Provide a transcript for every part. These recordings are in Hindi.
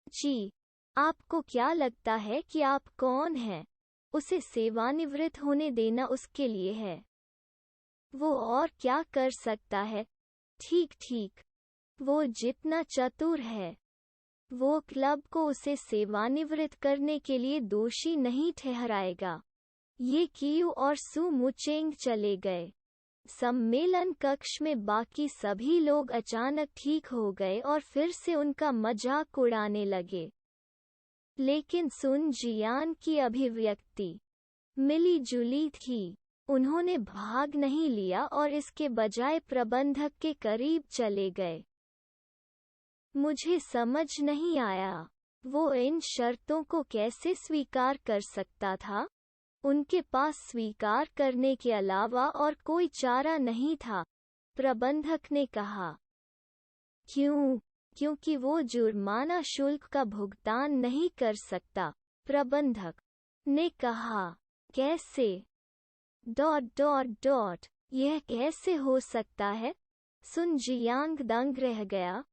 जी, आपको क्या लगता है कि आप कौन हैं? उसे सेवानिवृत्त होने देना उसके लिए है। वो और क्या कर सकता है? ठीक ठीक। वो जितना चतुर है, वो क्लब को उसे सेवानिवृत्त करने के लिए दोषी नहीं ठहराएगा। ये कियू और सु मुचेंग चले गए। सम्मेलन कक्ष में बाकी सभी लोग अचानक ठीक हो गए और फिर से उनका मजाक उड़ाने लगे। लेकिन सुन जियान की अभिव्यक्ति मिली जुली थी। उन्होंने भाग नहीं लिया और इसके बजाय प्रबंधक के करीब चले गए। मुझे समझ नहीं आया, वो इन शर्तों को कैसे स्वीकार कर सकता था? उनके पास स्वीकार करने के अलावा और कोई चारा नहीं था, प्रबंधक ने कहा। क्यों? क्योंकि वो जुर्माना शुल्क का भुगतान नहीं कर सकता, प्रबंधक ने कहा। कैसे? यह कैसे हो सकता है? सुन जियांग दंग रह गया।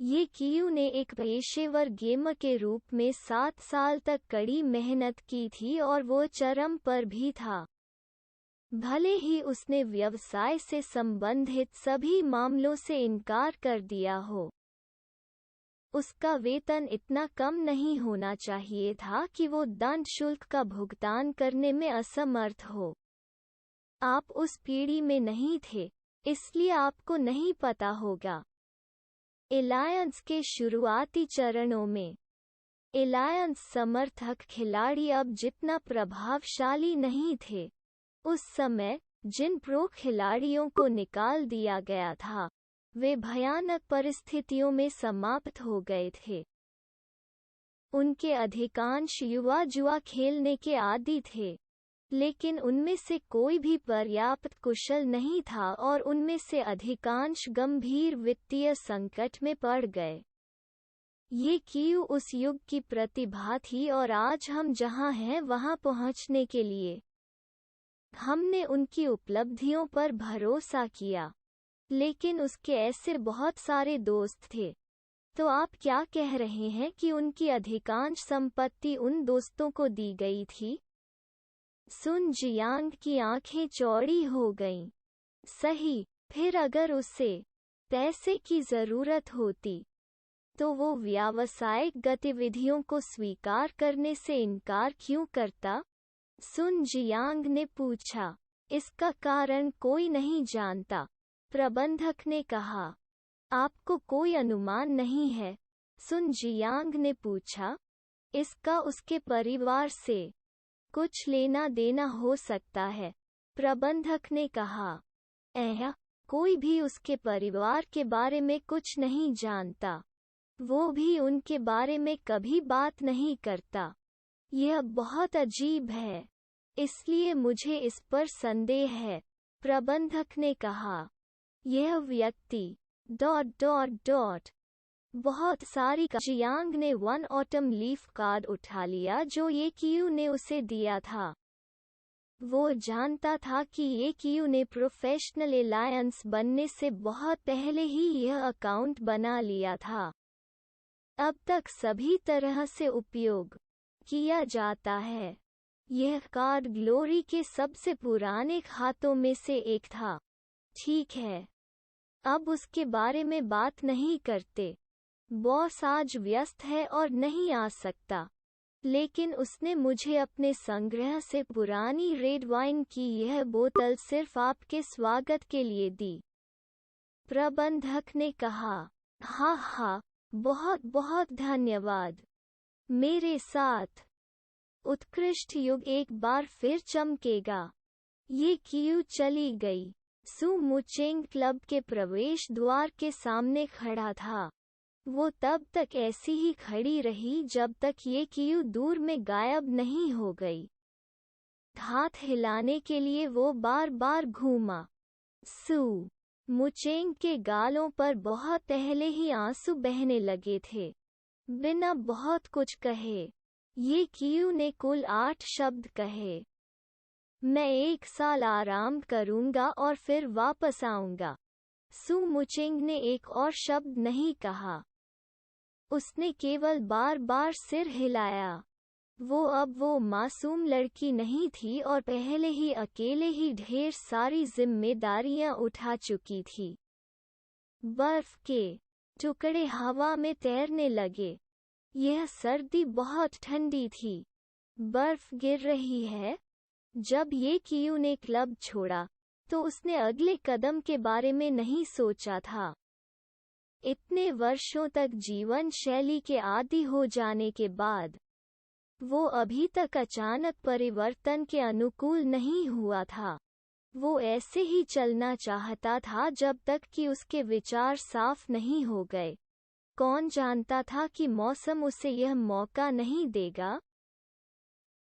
ये कियू ने एक पेशेवर गेमर के रूप में 7 साल तक कड़ी मेहनत की थी और वो चरम पर भी था। भले ही उसने व्यवसाय से संबंधित सभी मामलों से इनकार कर दिया हो, उसका वेतन इतना कम नहीं होना चाहिए था कि वो दंड शुल्क का भुगतान करने में असमर्थ हो। आप उस पीढ़ी में नहीं थे, इसलिए आपको नहीं पता होगा। एलायंस के शुरुआती चरणों में एलायंस समर्थक खिलाड़ी अब जितना प्रभावशाली नहीं थे। उस समय जिन प्रो खिलाड़ियों को निकाल दिया गया था, वे भयानक परिस्थितियों में समाप्त हो गए थे। उनके अधिकांश युवा जुआ खेलने के आदी थे, लेकिन उनमें से कोई भी पर्याप्त कुशल नहीं था और उनमें से अधिकांश गंभीर वित्तीय संकट में पड़ गए। ये कियू उस युग की प्रतिभा थी और आज हम जहां हैं वहां पहुंचने के लिए हमने उनकी उपलब्धियों पर भरोसा किया। लेकिन उसके ऐसे बहुत सारे दोस्त थे। तो आप क्या कह रहे हैं कि उनकी अधिकांश संपत्ति उन दोस्तों को दी गई थी? सुन जियांग की आंखें चौड़ी हो गईं। सही, फिर अगर उसे पैसे की जरूरत होती, तो वो व्यावसायिक गतिविधियों को स्वीकार करने से इनकार क्यों करता? सुन जियांग ने पूछा। इसका कारण कोई नहीं जानता, प्रबंधक ने कहा। आपको कोई अनुमान नहीं है? सुन जियांग ने पूछा। इसका उसके परिवार से कुछ लेना देना हो सकता है, प्रबंधक ने कहा। कोई भी उसके परिवार के बारे में कुछ नहीं जानता। वो भी उनके बारे में कभी बात नहीं करता। यह बहुत अजीब है, इसलिए मुझे इस पर संदेह है, प्रबंधक ने कहा। यह व्यक्ति बहुत सारी जियांग ने वन ऑटम लीफ कार्ड उठा लिया जो ये कियू ने उसे दिया था। वो जानता था कि ये कियू ने प्रोफेशनल एलायंस बनने से बहुत पहले ही यह अकाउंट बना लिया था। अब तक सभी तरह से उपयोग किया जाता है। यह कार्ड ग्लोरी के सबसे पुराने खातों में से एक था। ठीक है, अब उसके बारे में बात नहीं करते। बॉस आज व्यस्त है और नहीं आ सकता, लेकिन उसने मुझे अपने संग्रह से पुरानी रेड वाइन की यह बोतल सिर्फ आपके स्वागत के लिए दी, प्रबंधक ने कहा। हाँ, बहुत बहुत धन्यवाद। मेरे साथ उत्कृष्ट युग एक बार फिर चमकेगा। ये कियू चली गई। सु मुचेंग क्लब के प्रवेश द्वार के सामने खड़ा था। वो तब तक ऐसी ही खड़ी रही जब तक ये कियू दूर में गायब नहीं हो गई। हाथ हिलाने के लिए वो बार बार घूमा। सु मुचेंग के गालों पर बहुत पहले ही आंसू बहने लगे थे। बिना बहुत कुछ कहे, ये कियू ने कुल 8 शब्द कहे। मैं 1 साल आराम करूंगा और फिर वापस आऊंगा। सु मुचेंग ने एक और शब्द नहीं कहा। उसने केवल बार बार सिर हिलाया। वो मासूम लड़की नहीं थी और पहले ही अकेले ही ढेर सारी जिम्मेदारियां उठा चुकी थी। बर्फ के टुकड़े हवा में तैरने लगे। यह सर्दी बहुत ठंडी थी। बर्फ गिर रही है। जब ये कियू ने क्लब छोड़ा तो उसने अगले कदम के बारे में नहीं सोचा था। इतने वर्षों तक जीवन शैली के आदी हो जाने के बाद वो अभी तक अचानक परिवर्तन के अनुकूल नहीं हुआ था। वो ऐसे ही चलना चाहता था जब तक कि उसके विचार साफ नहीं हो गए। कौन जानता था कि मौसम उसे यह मौका नहीं देगा।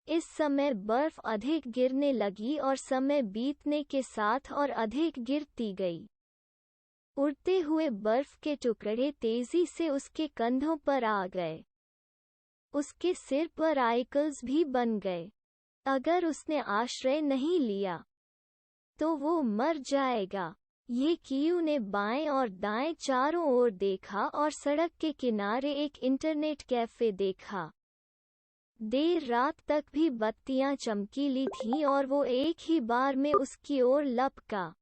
इस समय बर्फ अधिक गिरने लगी और समय बीतने के साथ और अधिक गिरती गई। उड़ते हुए बर्फ के टुकड़े तेजी से उसके कंधों पर आ गए। उसके सिर पर आइकल्स भी बन गए। अगर उसने आश्रय नहीं लिया तो वो मर जाएगा। ये कियू ने बाएं और दाएं चारों ओर देखा और सड़क के किनारे एक इंटरनेट कैफे देखा। देर रात तक भी बत्तियां चमकीली थीं और वो एक ही बार में उसकी ओर लपका।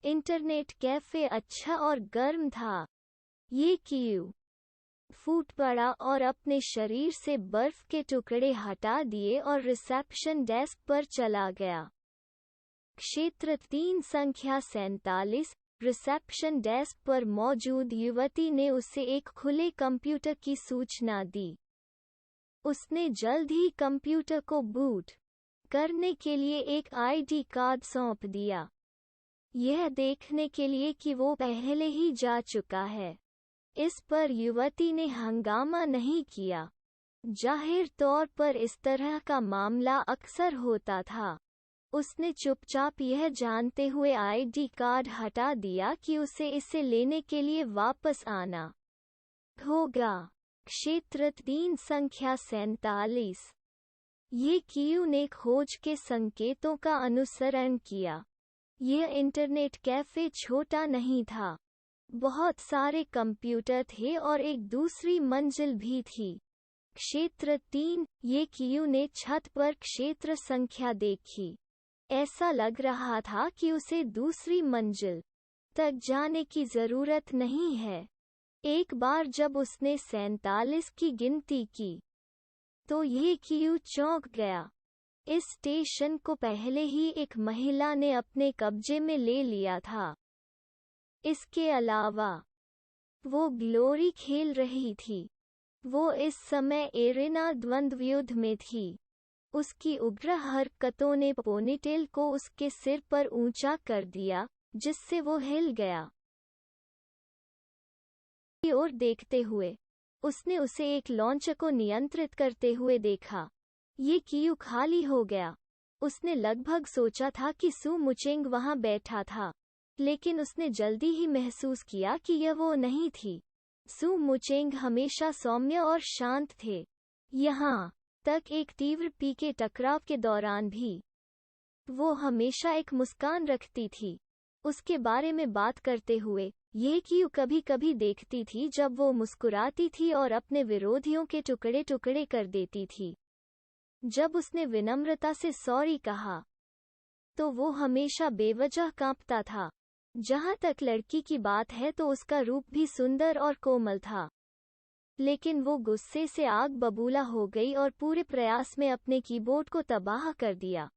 इंटरनेट कैफे अच्छा और गर्म था। ये कियू फूट पड़ा और अपने शरीर से बर्फ के टुकड़े हटा दिए और रिसेप्शन डेस्क पर चला गया। क्षेत्र 3 संख्या 47। रिसेप्शन डेस्क पर मौजूद युवती ने उसे एक खुले कंप्यूटर की सूचना दी। उसने जल्द ही कंप्यूटर को बूट करने के लिए एक आईडी कार्ड सौंप दिया, यह देखने के लिए कि वो पहले ही जा चुका है। इस पर युवती ने हंगामा नहीं किया। जाहिर तौर पर इस तरह का मामला अक्सर होता था। उसने चुपचाप यह जानते हुए आईडी कार्ड हटा दिया कि उसे इसे लेने के लिए वापस आना होगा। क्षेत्र 3 संख्या 47। ये कियू ने खोज के संकेतों का अनुसरण किया। यह इंटरनेट कैफे छोटा नहीं था। बहुत सारे कंप्यूटर थे और एक दूसरी मंजिल भी थी। क्षेत्र 3। ये कियू ने छत पर क्षेत्र संख्या देखी। ऐसा लग रहा था कि उसे दूसरी मंजिल तक जाने की जरूरत नहीं है। एक बार जब उसने 47 की गिनती की तो ये कियू चौंक गया। इस स्टेशन को पहले ही एक महिला ने अपने कब्जे में ले लिया था। इसके अलावा वो ग्लोरी खेल रही थी। वो इस समय एरेना द्वंद्वयुद्ध में थी। उसकी उग्र हरकतों ने पोनीटेल को उसके सिर पर ऊंचा कर दिया, जिससे वो हिल गया। की ओर देखते हुए उसने उसे एक लॉन्च को नियंत्रित करते हुए देखा। ये कियू खाली हो गया। उसने लगभग सोचा था कि सू मुचेंग वहां बैठा था, लेकिन उसने जल्दी ही महसूस किया कि यह वो नहीं थी। सू मुचेंग हमेशा सौम्य और शांत थे, यहाँ तक एक तीव्र पी के टकराव के दौरान भी। वो हमेशा एक मुस्कान रखती थी। उसके बारे में बात करते हुए ये कियू कभी कभी देखती थी जब वो मुस्कुराती थी और अपने विरोधियों के टुकड़े टुकड़े कर देती थी। जब उसने विनम्रता से सॉरी कहा तो वो हमेशा बेवजह कांपता था। जहां तक लड़की की बात है तो उसका रूप भी सुंदर और कोमल था, लेकिन वो गुस्से से आग बबूला हो गई और पूरे प्रयास में अपने कीबोर्ड को तबाह कर दिया,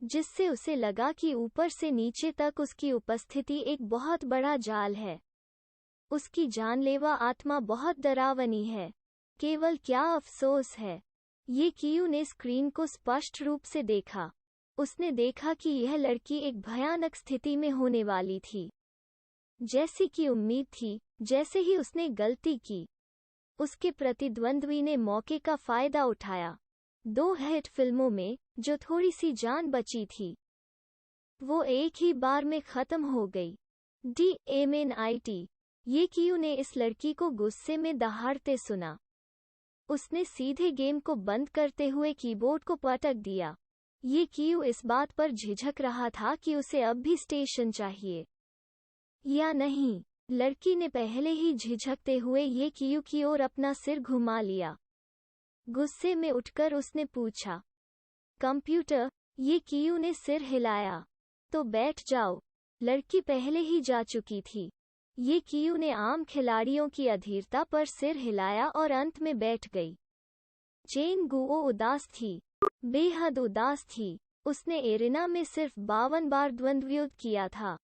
जिससे उसे लगा कि ऊपर से नीचे तक उसकी उपस्थिति एक बहुत बड़ा जाल है। उसकी जानलेवा आत्मा बहुत डरावनी है। केवल क्या अफसोस है। ये कियू ने स्क्रीन को स्पष्ट रूप से देखा। उसने देखा कि यह लड़की एक भयानक स्थिति में होने वाली थी, जैसी कि उम्मीद थी। जैसे ही उसने गलती की, उसके प्रतिद्वंद्वी ने मौके का फायदा उठाया। 2 हिट फिल्मों में जो थोड़ी सी जान बची थी, वो एक ही बार में खत्म हो गई। DMNIT। ये कियू ने इस लड़की को गुस्से में दहाड़ते सुना। उसने सीधे गेम को बंद करते हुए कीबोर्ड को पटक दिया। ये कियू इस बात पर झिझक रहा था कि उसे अब भी स्टेशन चाहिए या नहीं। लड़की ने पहले ही झिझकते हुए ये कियू की ओर अपना सिर घुमा लिया। गुस्से में उठकर उसने पूछा, कंप्यूटर? ये कियू ने सिर हिलाया। तो बैठ जाओ। लड़की पहले ही जा चुकी थी। ये कियू ने आम खिलाड़ियों की अधीरता पर सिर हिलाया और अंत में बैठ गई। चेन गुओ उदास थी, बेहद उदास थी। उसने एरिना में सिर्फ 52 बार द्वंद्वयुद्ध किया था,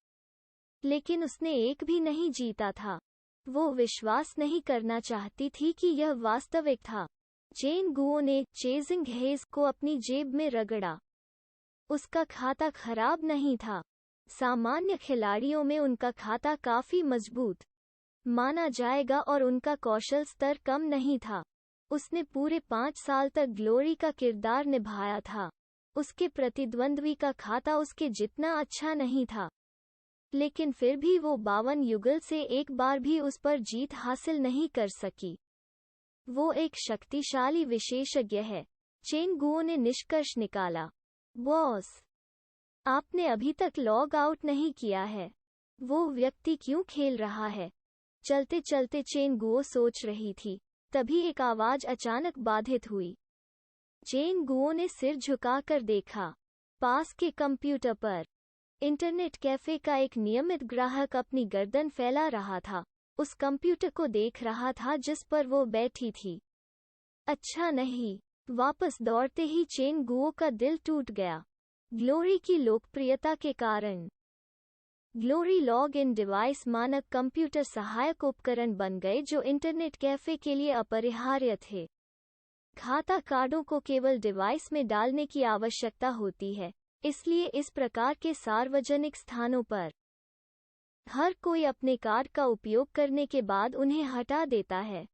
लेकिन उसने एक भी नहीं जीता था। वो विश्वास नहीं करना चाहती थी कि यह वास्तविक था। चेन गुओ ने चेजिंग हेज को अपनी जेब में रगड़ा। उसका खाता खराब नहीं था। सामान्य खिलाड़ियों में उनका खाता काफी मजबूत माना जाएगा और उनका कौशल स्तर कम नहीं था। उसने पूरे 5 साल तक ग्लोरी का किरदार निभाया था। उसके प्रतिद्वंद्वी का खाता उसके जितना अच्छा नहीं था, लेकिन फिर भी वो 52 युगल से एक बार भी उस पर जीत हासिल नहीं कर सकी। वो एक शक्तिशाली विशेषज्ञ है। चेन गुओ ने निष्कर्ष निकाला। बॉस, आपने अभी तक लॉग आउट नहीं किया है। वो व्यक्ति क्यों खेल रहा है? चलते चलते चेन गुओ सोच रही थी, तभी एक आवाज अचानक बाधित हुई। चेन गुओ ने सिर झुकाकर देखा। पास के कंप्यूटर पर इंटरनेट कैफे का एक नियमित ग्राहक अपनी गर्दन फैला रहा था। उस कंप्यूटर को देख रहा था जिस पर वो बैठी थी। अच्छा नहीं। वापस दौड़ते ही चेन गुओ का दिल टूट गया। ग्लोरी की लोकप्रियता के कारण ग्लोरी लॉग इन डिवाइस मानक कंप्यूटर सहायक उपकरण बन गए जो इंटरनेट कैफे के लिए अपरिहार्य थे। खाता कार्डों को केवल डिवाइस में डालने की आवश्यकता होती है, इसलिए इस प्रकार के सार्वजनिक स्थानों पर हर कोई अपने कार्ड का उपयोग करने के बाद उन्हें हटा देता है।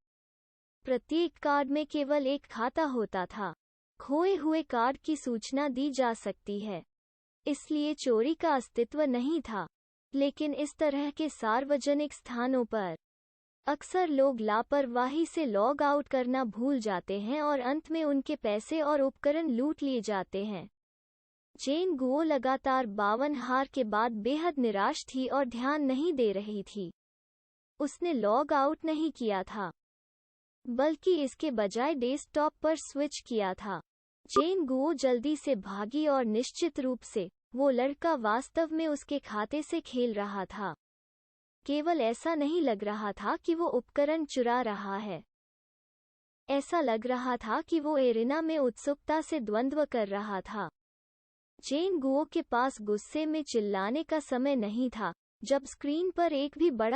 प्रत्येक कार्ड में केवल एक खाता होता था। खोए हुए कार्ड की सूचना दी जा सकती है, इसलिए चोरी का अस्तित्व नहीं था। लेकिन इस तरह के सार्वजनिक स्थानों पर अक्सर लोग लापरवाही से लॉग आउट करना भूल जाते हैं और अंत में उनके पैसे और उपकरण लूट लिए जाते हैं। चेन गुओ लगातार 52 हार के बाद बेहद निराश थी और ध्यान नहीं दे रही थी। उसने लॉग आउट नहीं किया था, बल्कि इसके बजाय डेस्कटॉप पर स्विच किया था। चेन गुओ जल्दी से भागी और निश्चित रूप से वो लड़का वास्तव में उसके खाते से खेल रहा था। केवल ऐसा नहीं लग रहा था कि वो उपकरण चुरा रहा है। ऐसा लग रहा था कि वो एरिना में उत्सुकता से द्वंद्व कर रहा था। चेन गुओ के पास गुस्से में चिल्लाने का समय नहीं था। जब स्क्रीन पर एक भी बड़ा